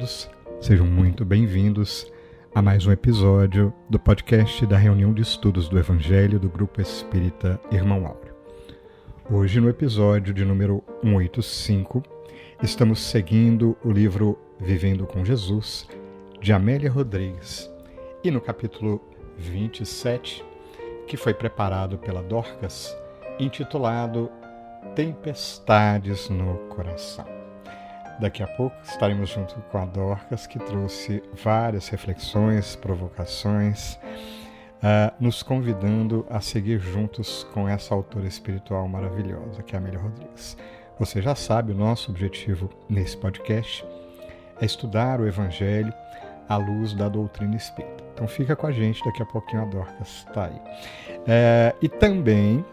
todos, sejam muito bem-vindos a mais um episódio do podcast da reunião de estudos do Evangelho do Grupo Espírita Irmão Áureo. Hoje, no episódio de número 185, estamos seguindo o livro Vivendo com Jesus, de Amélia Rodrigues, e no capítulo 27, que foi preparado pela Dorcas, intitulado Tempestades no Coração. Daqui a pouco estaremos junto com a Dorcas, que trouxe várias reflexões, provocações, nos convidando a seguir juntos com essa autora espiritual maravilhosa, que é a Amélia Rodrigues. Você já sabe, o nosso objetivo nesse podcast é estudar o Evangelho à luz da doutrina espírita. Então fica com a gente, daqui a pouquinho a Dorcas está aí. E também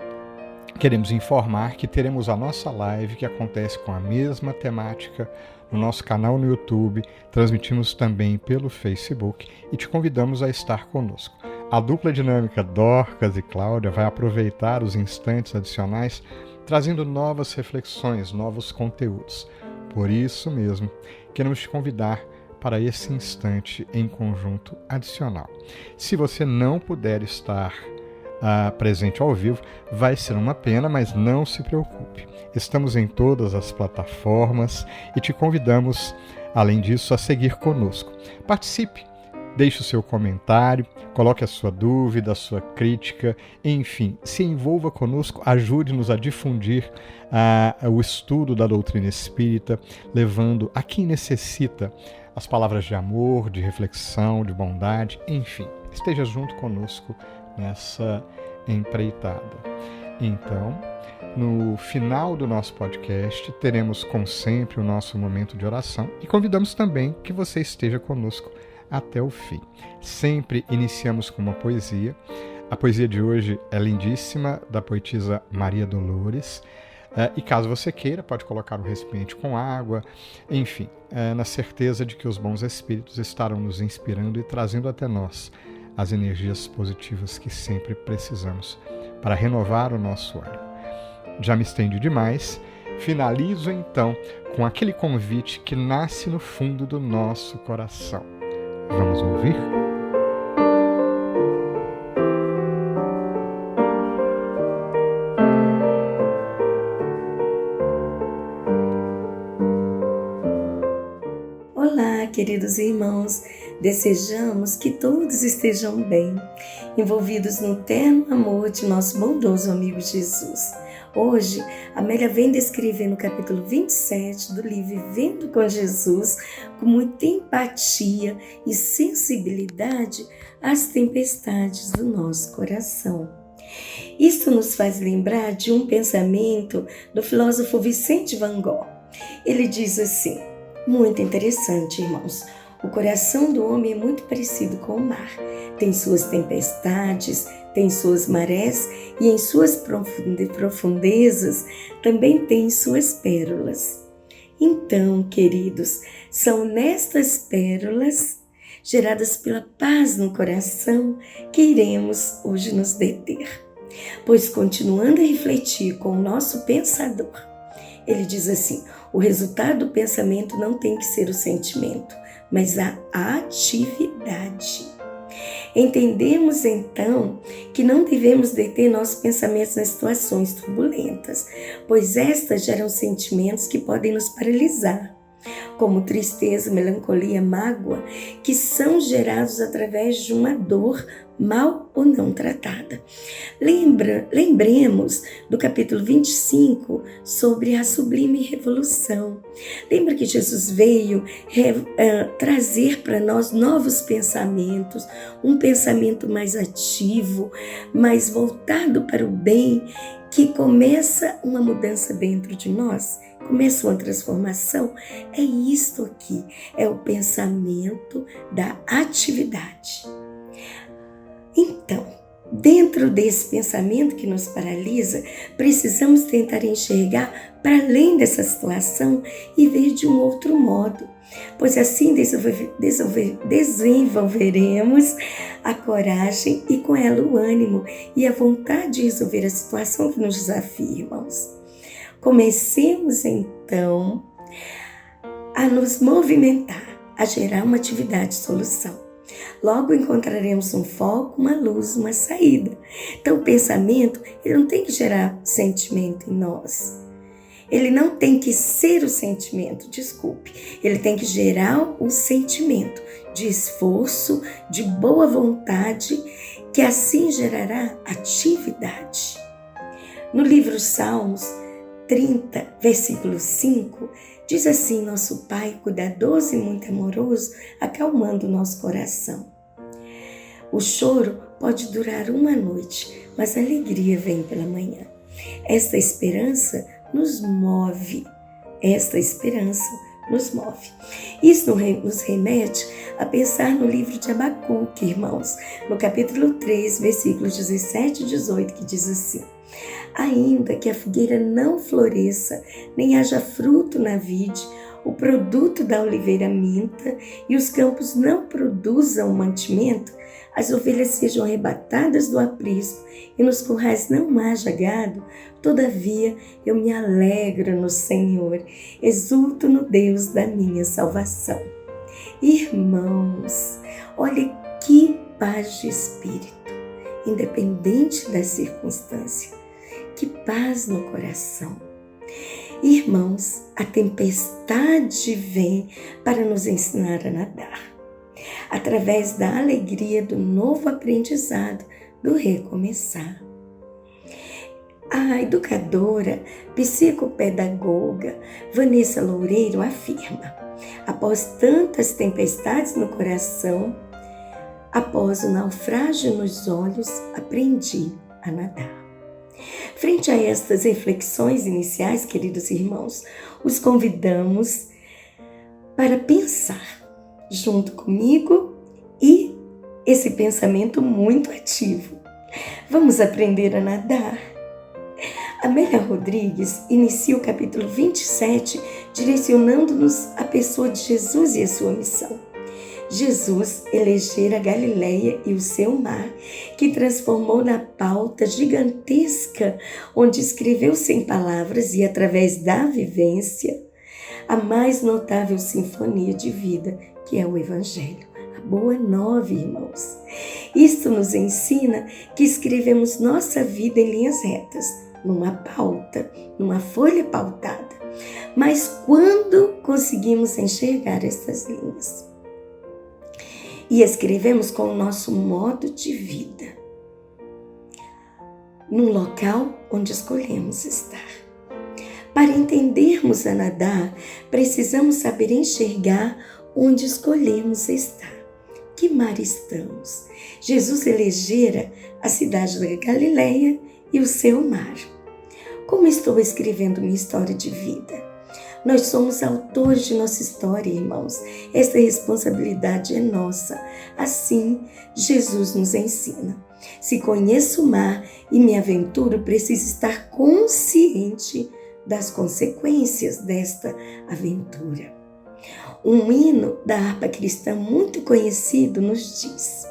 queremos informar que teremos a nossa live, que acontece com a mesma temática no nosso canal no YouTube, transmitimos também pelo Facebook e te convidamos a estar conosco. A dupla dinâmica Dorcas e Cláudia vai aproveitar os instantes adicionais, trazendo novas reflexões, novos conteúdos. Por isso mesmo, queremos te convidar para esse instante em conjunto adicional. Se você não puder estar presente ao vivo, vai ser uma pena, mas não se preocupe. Estamos em todas as plataformas e te convidamos, além disso, a seguir conosco. Participe, deixe o seu comentário, coloque a sua dúvida, a sua crítica, enfim, se envolva conosco, ajude-nos a difundir o estudo da doutrina espírita, levando a quem necessita as palavras de amor, de reflexão, de bondade, enfim, esteja junto conosco nessa empreitada. Então, no final do nosso podcast, teremos, como sempre, o nosso momento de oração e convidamos também que você esteja conosco até o fim. Sempre iniciamos com uma poesia. A poesia de hoje é lindíssima, da poetisa Maria Dolores. E caso você queira, pode colocar um recipiente com água, enfim, na certeza de que os bons espíritos estarão nos inspirando e trazendo até nós as energias positivas que sempre precisamos para renovar o nosso ânimo. Já me estendi demais, finalizo então com aquele convite que nasce no fundo do nosso coração. Vamos ouvir? Olá, queridos irmãos, desejamos que todos estejam bem, envolvidos no terno amor de nosso bondoso amigo Jesus. Hoje, Amélia vem descrever no capítulo 27 do livro Vivendo com Jesus, com muita empatia e sensibilidade às tempestades do nosso coração. Isso nos faz lembrar de um pensamento do filósofo Vicente Van Gogh. Ele diz assim: muito interessante, irmãos. O coração do homem é muito parecido com o mar. Tem suas tempestades, tem suas marés e em suas profundezas também tem suas pérolas. Então, queridos, são nestas pérolas, geradas pela paz no coração, que iremos hoje nos deter. Pois, continuando a refletir com o nosso pensador, ele diz assim: o resultado do pensamento não tem que ser o sentimento, mas a atividade. Entendemos então que não devemos deter nossos pensamentos nas situações turbulentas, pois estas geram sentimentos que podem nos paralisar, como tristeza, melancolia, mágoa, que são gerados através de uma dor mal ou não tratada. Lembremos do capítulo 25 sobre a sublime revolução. Lembra que Jesus veio trazer para nós novos pensamentos, um pensamento mais ativo, mais voltado para o bem, que começa uma mudança dentro de nós, começa uma transformação. É isto aqui, é o pensamento da atividade. Então, dentro desse pensamento que nos paralisa, precisamos tentar enxergar para além dessa situação e ver de um outro modo, pois assim desenvolveremos a coragem e com ela o ânimo e a vontade de resolver a situação que nos desafia, irmãos. Comecemos então a nos movimentar, a gerar uma atividade de solução. Logo encontraremos um foco, uma luz, uma saída. Então o pensamento, ele não tem que gerar sentimento em nós. Ele não tem que ser o sentimento, desculpe. Ele tem que gerar o sentimento de esforço, de boa vontade, que assim gerará atividade. No livro Salmos 30, versículo 5, diz assim: nosso Pai, cuidadoso e muito amoroso, acalmando o nosso coração. O choro pode durar uma noite, mas a alegria vem pela manhã. Esta esperança nos move. Isso nos remete a pensar no livro de Abacuque, irmãos, no capítulo 3, versículos 17 e 18, que diz assim: ainda que a figueira não floresça, nem haja fruto na vide, o produto da oliveira minta e os campos não produzam mantimento, as ovelhas sejam arrebatadas do aprisco e nos currais não haja gado, todavia eu me alegro no Senhor, exulto no Deus da minha salvação. Irmãos, olha que paz de espírito, independente da circunstância, que paz no coração. Irmãos, a tempestade vem para nos ensinar a nadar, através da alegria do novo aprendizado, do recomeçar. A educadora, psicopedagoga Vanessa Loureiro afirma: após tantas tempestades no coração, após o naufrágio nos olhos, aprendi a nadar. Frente a estas reflexões iniciais, queridos irmãos, os convidamos para pensar junto comigo e esse pensamento muito ativo. Vamos aprender a nadar? Amélia Rodrigues inicia o capítulo 27 direcionando-nos à pessoa de Jesus e a sua missão. Jesus elegera a Galileia e o seu mar, que transformou na pauta gigantesca, onde escreveu sem palavras e através da vivência, a mais notável sinfonia de vida, que é o Evangelho, a Boa Nova, irmãos. Isto nos ensina que escrevemos nossa vida em linhas retas, numa pauta, numa folha pautada. Mas quando conseguimos enxergar estas linhas? E escrevemos com o nosso modo de vida, num local onde escolhemos estar. Para entendermos a nadar, precisamos saber enxergar onde escolhemos estar. Que mar estamos? Jesus elegera a cidade da Galileia e o seu mar. Como estou escrevendo minha história de vida? Nós somos autores de nossa história, irmãos. Essa responsabilidade é nossa. Assim, Jesus nos ensina. Se conheço o mar e me aventuro, preciso estar consciente das consequências desta aventura. Um hino da harpa cristã muito conhecido nos diz: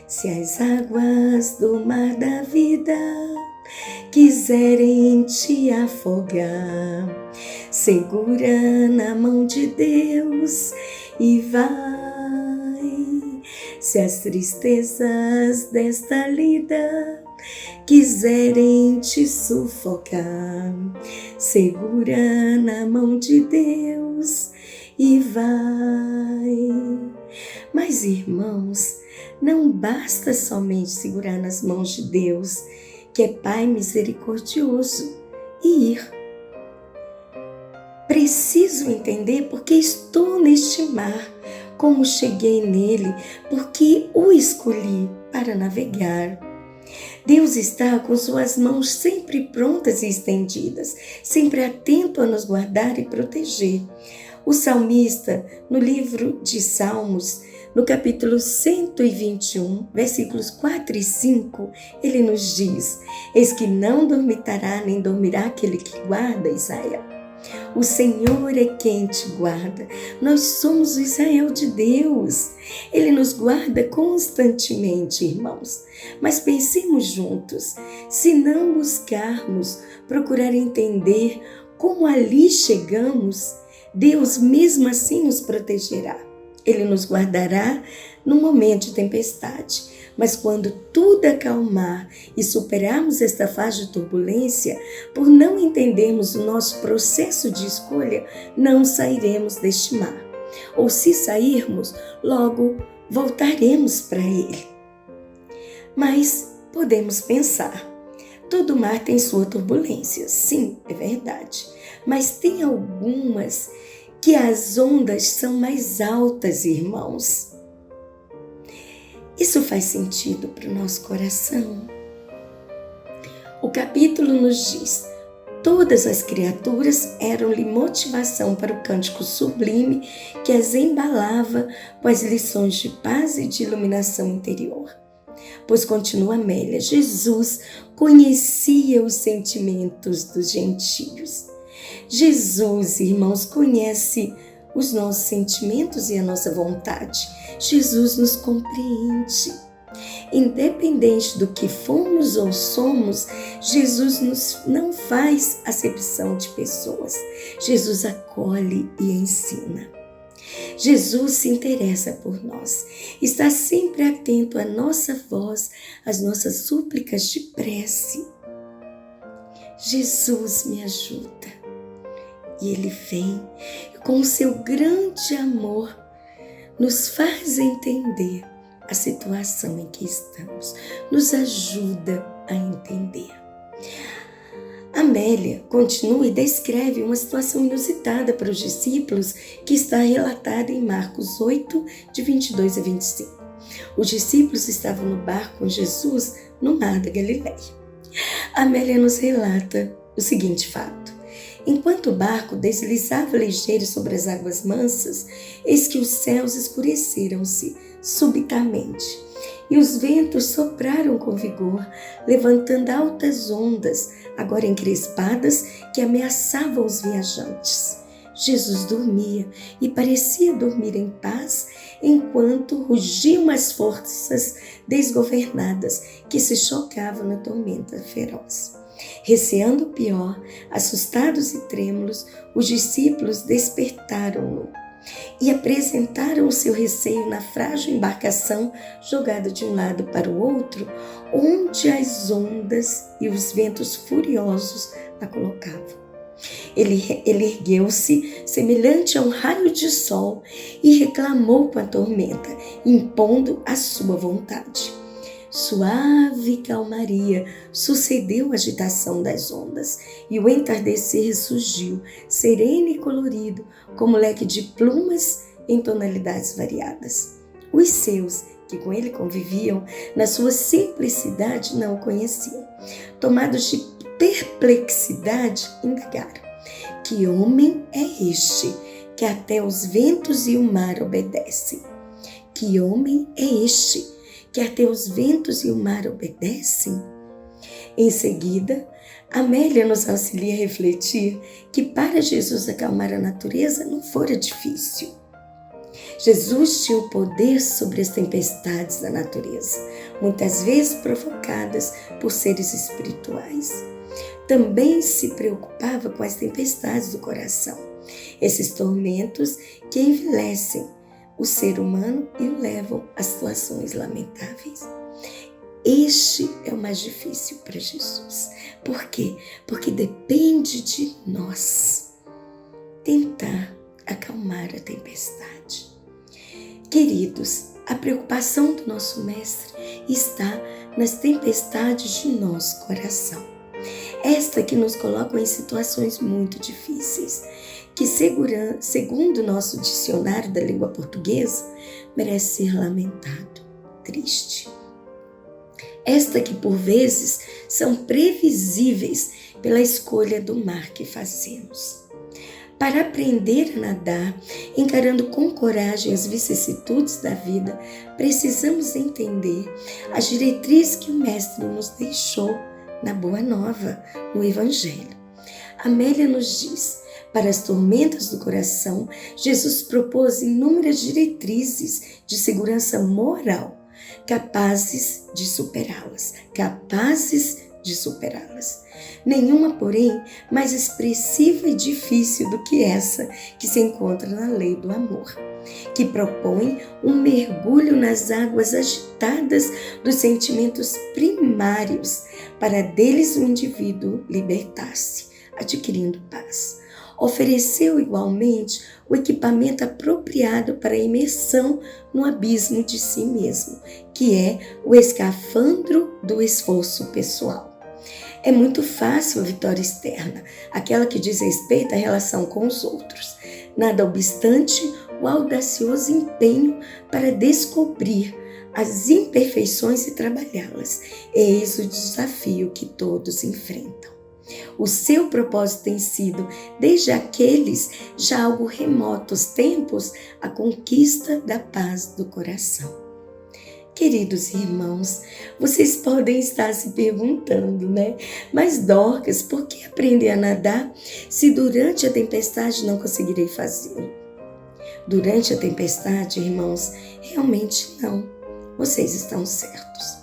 se as águas do mar da vida quiserem te afogar, segura na mão de Deus e vai. Se as tristezas desta lida quiserem te sufocar, segura na mão de Deus e vai. Mas, irmãos, não basta somente segurar nas mãos de Deus, que é Pai misericordioso, e ir. Preciso entender porque estou neste mar, como cheguei nele, porque o escolhi para navegar. Deus está com suas mãos sempre prontas e estendidas, sempre atento a nos guardar e proteger. O salmista, no livro de Salmos, no capítulo 121, versículos 4 e 5, ele nos diz: eis que não dormitará nem dormirá aquele que guarda Israel. O Senhor é quem te guarda. Nós somos o Israel de Deus. Ele nos guarda constantemente, irmãos. Mas pensemos juntos, se não buscarmos procurar entender como ali chegamos, Deus mesmo assim nos protegerá. Ele nos guardará no momento de tempestade. Mas quando tudo acalmar e superarmos esta fase de turbulência, por não entendermos o nosso processo de escolha, não sairemos deste mar. Ou se sairmos, logo voltaremos para ele. Mas podemos pensar, todo mar tem sua turbulência. Sim, é verdade. Mas tem algumas que as ondas são mais altas, irmãos. Isso faz sentido para o nosso coração? O capítulo nos diz: todas as criaturas eram-lhe motivação para o cântico sublime que as embalava com as lições de paz e de iluminação interior. Pois continua Amélia, Jesus conhecia os sentimentos dos gentios. Jesus, irmãos, conhece os nossos sentimentos e a nossa vontade. Jesus nos compreende. Independente do que fomos ou somos, Jesus não faz acepção de pessoas. Jesus acolhe e ensina. Jesus se interessa por nós, está sempre atento à nossa voz, às nossas súplicas de prece. Jesus me ajuda. E Ele vem com o seu grande amor, nos faz entender a situação em que estamos, nos ajuda a entender. Amélia continua e descreve uma situação inusitada para os discípulos que está relatada em Marcos 8, de 22 a 25. Os discípulos estavam no barco com Jesus no mar da Galileia. Amélia nos relata o seguinte fato: enquanto o barco deslizava ligeiro sobre as águas mansas, eis que os céus escureceram-se subitamente, e os ventos sopraram com vigor, levantando altas ondas, agora encrespadas, que ameaçavam os viajantes. Jesus dormia e parecia dormir em paz, enquanto rugiam as forças desgovernadas que se chocavam na tormenta feroz. Receando o pior, assustados e trêmulos, os discípulos despertaram-no e apresentaram o seu receio na frágil embarcação jogada de um lado para o outro, onde as ondas e os ventos furiosos a colocavam. Ele ergueu-se semelhante a um raio de sol e reclamou com a tormenta, impondo a sua vontade. Suave calmaria sucedeu a agitação das ondas, e o entardecer ressurgiu, sereno e colorido, como leque de plumas em tonalidades variadas. Os seus, que com ele conviviam, na sua simplicidade não o conheciam. Tomados de perplexidade, indagaram: que homem é este, que até os ventos e o mar obedecem? Que homem é este, que até os ventos e o mar obedecem? Em seguida, Amélia nos auxilia a refletir que para Jesus acalmar a natureza não fora difícil. Jesus tinha o poder sobre as tempestades da natureza, muitas vezes provocadas por seres espirituais. Também se preocupava com as tempestades do coração, esses tormentos que envilecem o ser humano e o levam a situações lamentáveis. Este é o mais difícil para Jesus. Por quê? Porque depende de nós tentar acalmar a tempestade. Queridos, a preocupação do nosso Mestre está nas tempestades de nosso coração. Esta que nos coloca em situações muito difíceis, que segundo o nosso dicionário da língua portuguesa, merece ser lamentado, triste. Esta que por vezes são previsíveis pela escolha do mar que fazemos. Para aprender a nadar, encarando com coragem as vicissitudes da vida, precisamos entender as diretrizes que o Mestre nos deixou na Boa Nova, no Evangelho. Amélia nos diz: para as tormentas do coração, Jesus propôs inúmeras diretrizes de segurança moral, capazes de superá-las, capazes de superá-las. Nenhuma, porém, mais expressiva e difícil do que essa que se encontra na lei do amor, que propõe um mergulho nas águas agitadas dos sentimentos primários para deles o indivíduo libertar-se, adquirindo paz. Ofereceu igualmente o equipamento apropriado para a imersão no abismo de si mesmo, que é o escafandro do esforço pessoal. É muito fácil a vitória externa, aquela que diz respeito à relação com os outros. Nada obstante, o audacioso empenho para descobrir as imperfeições e trabalhá-las. Eis o desafio que todos enfrentam. O seu propósito tem sido, desde aqueles já algo remotos tempos, a conquista da paz do coração. Queridos irmãos, vocês podem estar se perguntando, né? Mas Dorcas, por que aprender a nadar se durante a tempestade não conseguirei fazê-lo? Durante a tempestade, irmãos, realmente não. Vocês estão certos.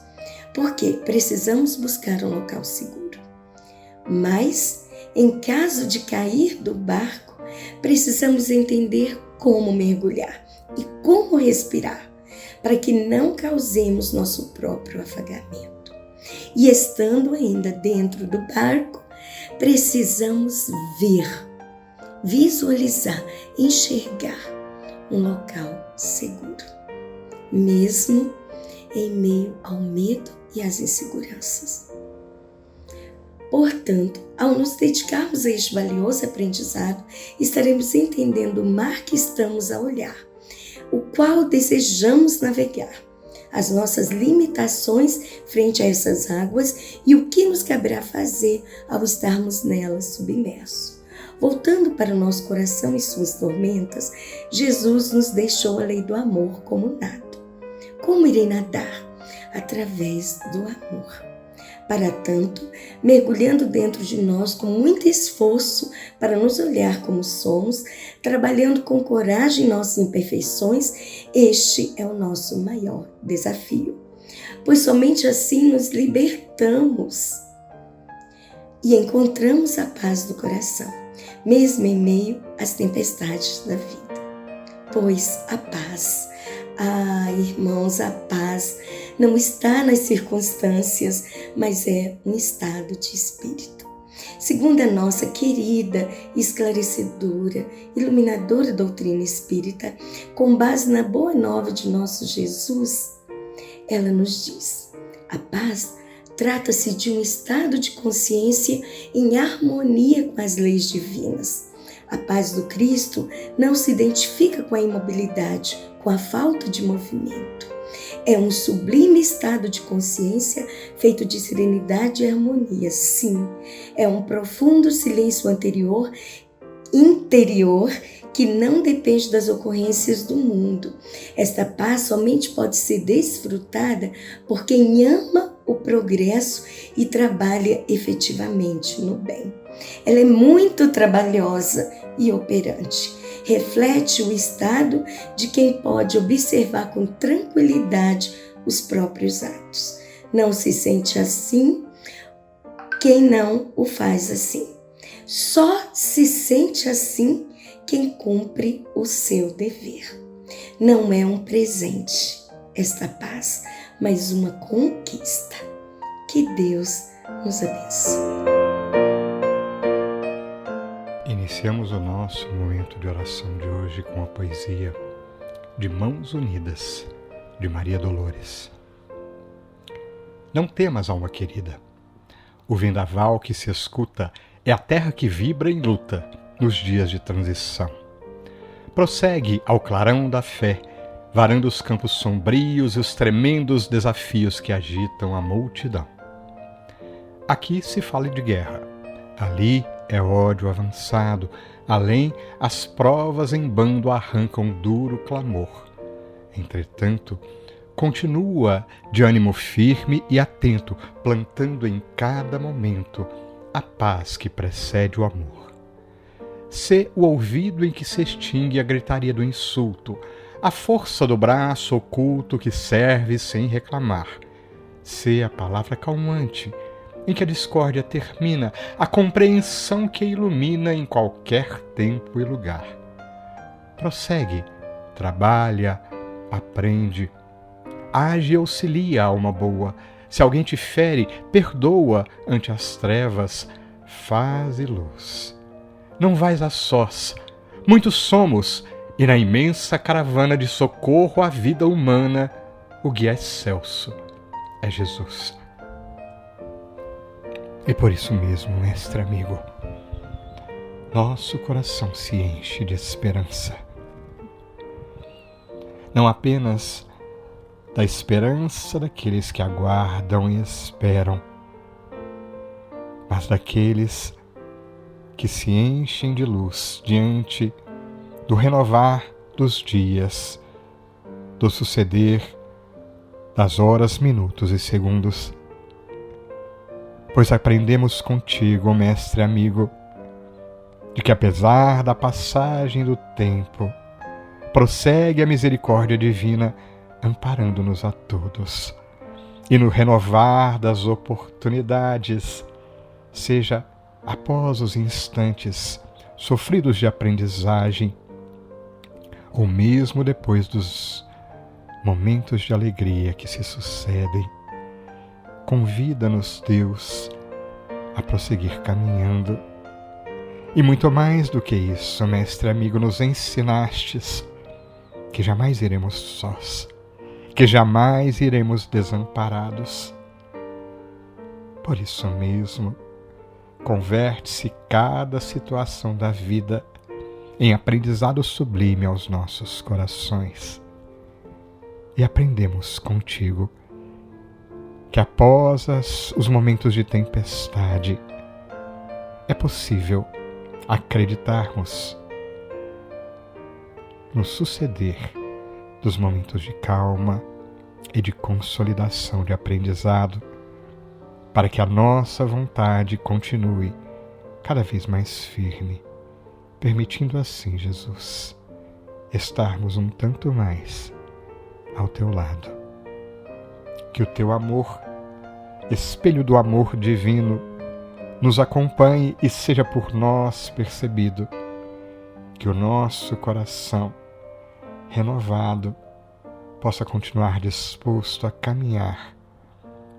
Porque precisamos buscar um local seguro. Mas, em caso de cair do barco, precisamos entender como mergulhar e como respirar, para que não causemos nosso próprio afagamento. E estando ainda dentro do barco, precisamos ver, visualizar, enxergar um local seguro, mesmo em meio ao medo e às inseguranças. Portanto, ao nos dedicarmos a este valioso aprendizado, estaremos entendendo o mar que estamos a olhar, o qual desejamos navegar, as nossas limitações frente a essas águas e o que nos caberá fazer ao estarmos nelas submersos. Voltando para o nosso coração e suas tormentas, Jesus nos deixou a lei do amor como nado. Como irei nadar? Através do amor. Para tanto, mergulhando dentro de nós com muito esforço para nos olhar como somos, trabalhando com coragem em nossas imperfeições, este é o nosso maior desafio. Pois somente assim nos libertamos e encontramos a paz do coração, mesmo em meio às tempestades da vida. Pois a paz, irmãos, a paz não está nas circunstâncias, mas é um estado de espírito. Segundo a nossa querida, esclarecedora, iluminadora doutrina espírita, com base na boa nova de nosso Jesus, ela nos diz: a paz trata-se de um estado de consciência em harmonia com as leis divinas. A paz do Cristo não se identifica com a imobilidade, com a falta de movimento. É um sublime estado de consciência feito de serenidade e harmonia, sim. É um profundo silêncio interior, que não depende das ocorrências do mundo. Esta paz somente pode ser desfrutada por quem ama o progresso e trabalha efetivamente no bem. Ela é muito trabalhosa e operante. Reflete o estado de quem pode observar com tranquilidade os próprios atos. Não se sente assim quem não o faz assim. Só se sente assim quem cumpre o seu dever. Não é um presente esta paz, mas uma conquista. Que Deus nos abençoe. Iniciamos o nosso momento de oração de hoje com a poesia De Mãos Unidas, de Maria Dolores. Não temas, alma querida. O vendaval que se escuta é a terra que vibra em luta nos dias de transição. Prossegue ao clarão da fé, varando os campos sombrios e os tremendos desafios que agitam a multidão. Aqui se fala de guerra, ali é ódio avançado, além as provas em bando arrancam duro clamor. Entretanto, continua de ânimo firme e atento, plantando em cada momento a paz que precede o amor. Sê o ouvido em que se extingue a gritaria do insulto, a força do braço oculto que serve sem reclamar. Sê a palavra calmante em que a discórdia termina, a compreensão que ilumina em qualquer tempo e lugar. Prossegue, trabalha, aprende, age e auxilia a alma boa. Se alguém te fere, perdoa ante as trevas, faze luz. Não vais a sós, muitos somos, e na imensa caravana de socorro à vida humana, o guia excelso é Jesus. E por isso mesmo, mestre amigo, nosso coração se enche de esperança. Não apenas da esperança daqueles que aguardam e esperam, mas daqueles que se enchem de luz diante do renovar dos dias, do suceder das horas, minutos e segundos. Pois aprendemos contigo, mestre amigo, de que apesar da passagem do tempo, prossegue a misericórdia divina, amparando-nos a todos. E no renovar das oportunidades, seja após os instantes sofridos de aprendizagem, ou mesmo depois dos momentos de alegria que se sucedem, convida-nos, Deus, a prosseguir caminhando. E muito mais do que isso, mestre amigo, nos ensinastes que jamais iremos sós, que jamais iremos desamparados. Por isso mesmo, converte-se cada situação da vida em aprendizado sublime aos nossos corações. E aprendemos contigo que após os momentos de tempestade é possível acreditarmos no suceder dos momentos de calma e de consolidação de aprendizado, para que a nossa vontade continue cada vez mais firme, permitindo assim, Jesus, estarmos um tanto mais ao teu lado. Que o teu amor, espelho do amor divino, nos acompanhe e seja por nós percebido. Que o nosso coração, renovado, possa continuar disposto a caminhar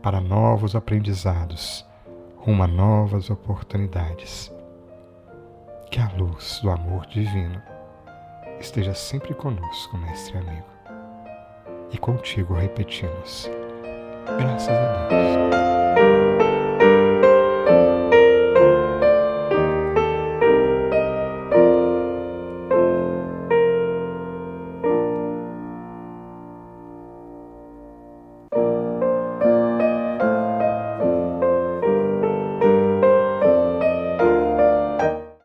para novos aprendizados, rumo a novas oportunidades. Que a luz do amor divino esteja sempre conosco, mestre amigo. E contigo repetimos: graças a Deus.